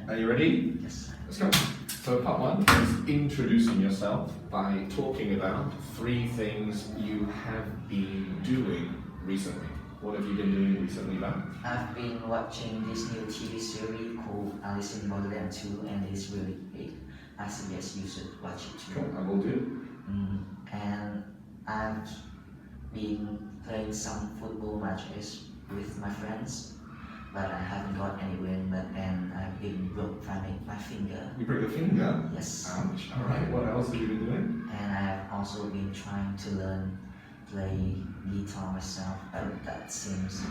Are you ready? Yes. Let's go. So part one is introducing yourself by talking about 3 things you have been doing recently. What have you been doing recently, Van? I've been watching this new TV series called Alice in Wonderland 2 and it's really great. I suggest you should watch it too. Cool, I will do. And I've been playing some football matches with my friends, but I haven't got anywhere, and I've been broke my finger. You broke your finger? Yes. Ouch. Alright, what else have you been doing? And I've also been trying to learn play guitar myself, but that seems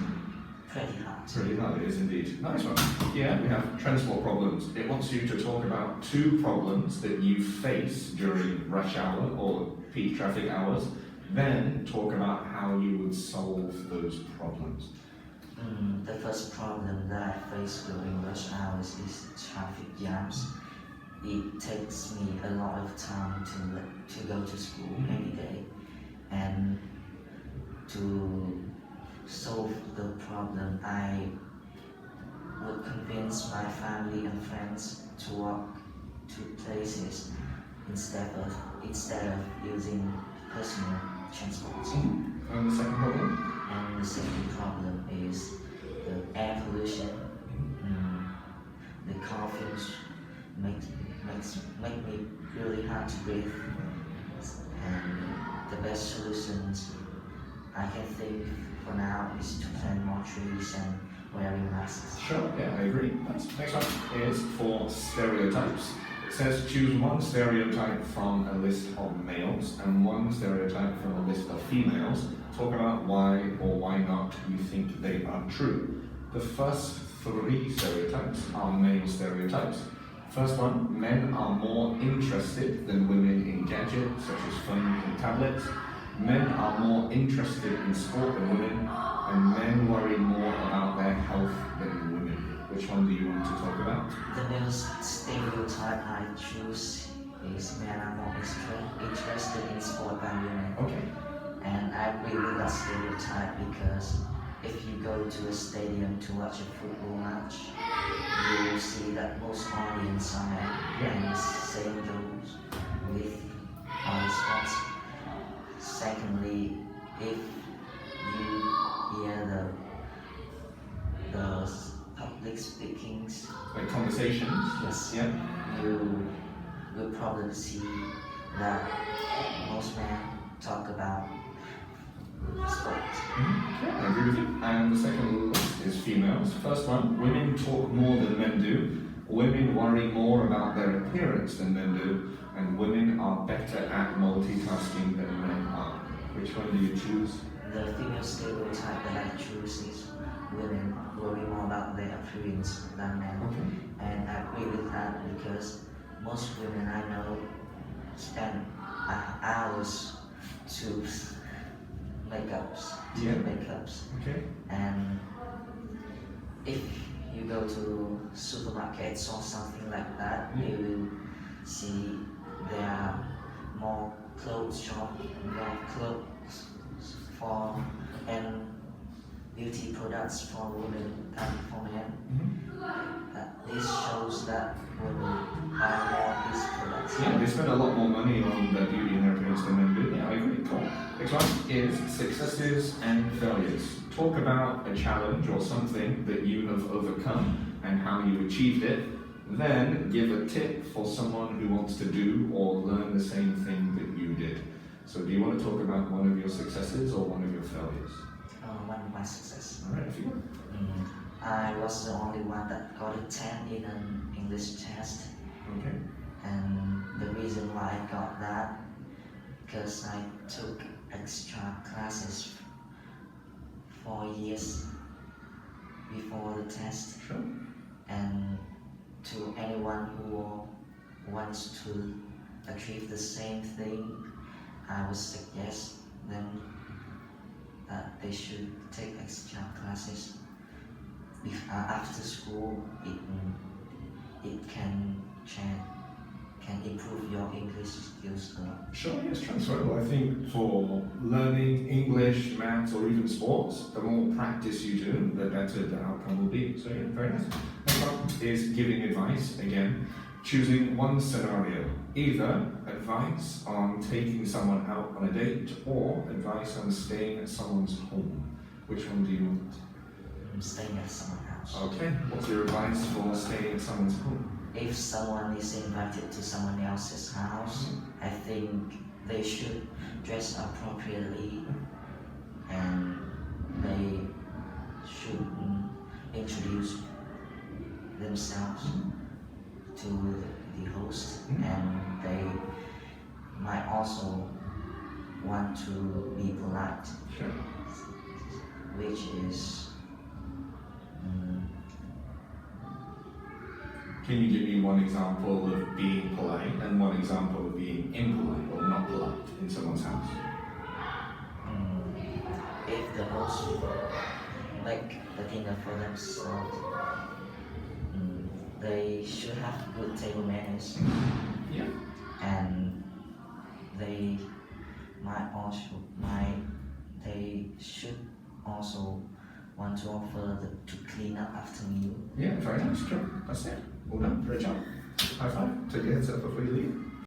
pretty hard. Pretty hard, it is indeed. Nice one. Yeah, we have transport problems. It wants you to talk about 2 problems that you face during rush hour or peak traffic hours, then talk about how you would solve those problems. The first problem that I face during rush hours is traffic jams. It takes me a lot of time to go to school every day, and to solve the problem, I would convince my family and friends to walk to places instead of using personal transport. And the second problem? And the second problem is the air pollution. The car fumes make me really hard to breathe. And the best solutions I can think for now is to plant more trees and wearing masks. Sure, yeah, I agree. Next one is for stereotypes. It says choose 1 stereotype from a list of males and 1 stereotype from a list of females. Talk about why or why not you think they are true. The first 3 stereotypes are male stereotypes. First one, men are more interested than women in gadgets such as phones and tablets. Men are more interested in sport than women, and men worry more about their health than women. Which one do you want to talk about? The male stereotype I choose is men are more interested in sport than women. Okay. And I agree with that stereotype because if you go to a stadium to watch a football match, you will see that most audience are men, and the same goes with other sports. Secondly, if you hear the public speakings, Like conversations? yes, Yeah. you will probably see that most men talk about sports. Yeah, I agree with you. And the second list is females. First one, women talk more than men do. Women worry more about their appearance than men do. And women are better at multitasking than men are. Which one do you choose? The female stereotype that I choose is women worry more about their appearance than men. Okay. And I agree with that because most women I know spend hours to makeups. Okay. And if you go to supermarkets or something like that, you will see there are more clothes shop, more clothes for and beauty products for women than for men. This shows that women buy more these products. Yeah, they spend a lot more money on their beauty and their appearance than men do. Yeah, I agree. Cool. Next one is successes and failures. Talk about a challenge or something that you have overcome and how you achieved it. Then give a tip for someone who wants to do or learn the same thing that you did. So do you want to talk about one of your successes or one of your failures? One of my successes. Alright, if you want. I was the only one that got a 10 in an English test. Okay. And the reason why I got that, because I took extra classes 4 years before the test. Sure. And to anyone who wants to achieve the same thing, I would suggest them that they should take extra classes. After school, it can can improve your English skills a lot. Sure, yes, transferable. I think for learning English, maths, or even sports, the more practice you do, the better the outcome will be. So, yeah, very nice. Next one is giving advice. Again, choosing one scenario, either advice on taking someone out on a date or advice on staying at someone's home. Which one do you want? Staying at someone's house. Okay, what's your advice for staying at someone's home? If someone is invited to someone else's house, I think they should dress appropriately and they should introduce themselves to the host, and they might also want to be polite, Sure. which is Can you give me one example of being polite and one example of being impolite or not polite in someone's house? if the host make the dinner for themselves, they should have good table manners, Yeah. and they should also want to offer to clean up after meal. Yeah, very nice, sure. That's it. Well done, great job. High five. Take your heads up before you leave.